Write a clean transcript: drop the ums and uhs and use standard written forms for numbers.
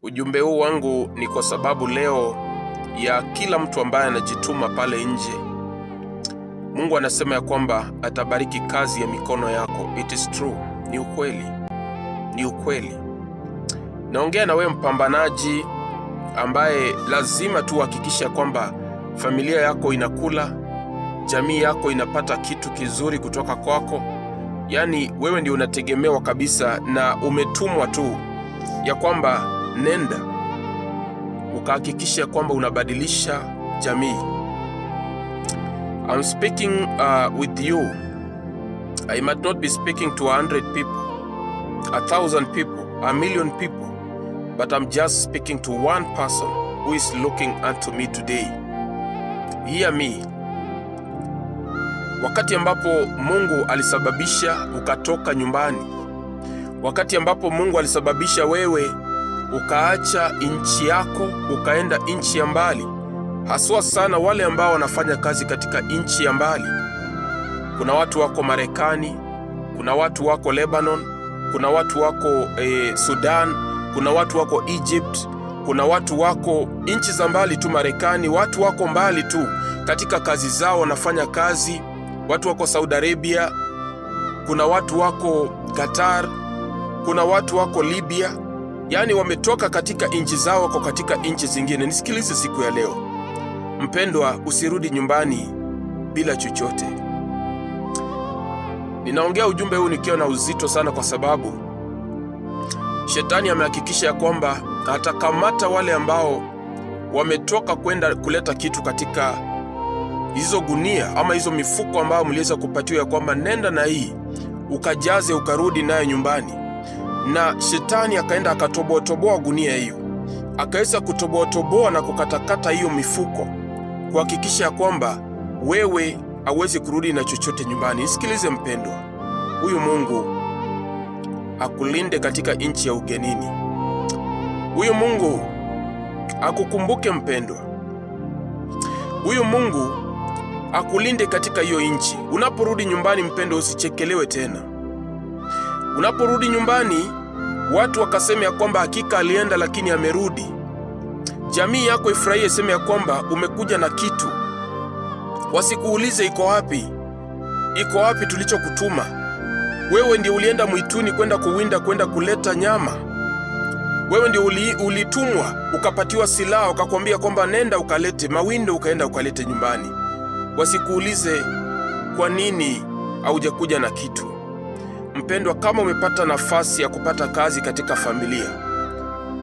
Ujumbe huu wangu ni kwa sababu leo ya kila mtu ambaye anajituma pale nje. Mungu anasema ya kwamba atabariki kazi ya mikono yako. It is true. Ni ukweli. Ni ukweli. Naongea na wewe mpambanaji ambaye lazima tu uhakikishe kwamba familia yako inakula, jamii yako inapata kitu kizuri kutoka kwako. Yaani wewe ndio unategemewa kabisa na umetumwa tu ya kwamba nenda ukahakikisha kwamba unabadilisha jamii. I'm speaking with you. I might not be speaking to 100 people, 1,000 people, 1,000,000 people, but I'm just speaking to one person who is looking unto me today. Hear me. Wakati ambapo Mungu alisababisha ukatoka nyumbani, wakati ambapo Mungu alisababisha wewe ukaacha nchi yako ukaenda nchi ya mbali, haswa sana wale ambao wanafanya kazi katika nchi ya mbali. Kuna watu wako Marekani, kuna watu wako Lebanon, kuna watu wako Sudan, kuna watu wako Egypt, kuna watu wako nchi za mbali tu Marekani, watu wako mbali tu katika kazi zao wanafanya kazi, watu wako Saudi Arabia, kuna watu wako Qatar, kuna watu wako Libya. Yaani wametoka katika nchi zao wako katika nchi zingine. Nisikilize siku ya leo. Mpendwa, usirudi nyumbani bila chochote. Ninaongea ujumbe huu nikiwa na uzito sana kwa sababu Shetani amehakikisha ya kwamba atakamata wale ambao wametoka kwenda kuleta kitu katika hizo gunia ama hizo mifuko ambao mliweza kupatiwa ya kwamba nenda na hii ukajaze ukarudi nayo nyumbani. Na Shetani akaenda akatoboa gunia hiyo, akaweza kutoboa na kukatakata hiyo mifuko kuhakikisha kwamba wewe hauwezi kurudi na chochote nyumbani. Nisikilize mpendwa, huyu Mungu akulinde katika nchi ya ugenini. Huyu Mungu akukumbuke mpendwa. Huyu Mungu akulinde katika hiyo nchi. Unaporudi nyumbani mpendwa, usichekelewe tena. Unaporudi nyumbani watu wakasema ya kwamba hakika alienda lakini amerudi. Jamii yako ifurahie, sema ya kwamba umekuja na kitu. Wasikuulize iko wapi? Iko wapi tulichokutuma? Wewe ndio ulienda mwituni kwenda kuwinda, kwenda kuleta nyama. Wewe ndio ulitumwa, ukapatiwa silaha, ukakwambia kwamba nenda ukalete mawindo, ukaenda ukalete nyumbani. Wasikuulize kwa nini haujakuja na kitu. Mpendwa, kama umepata nafasi ya kupata kazi katika familia,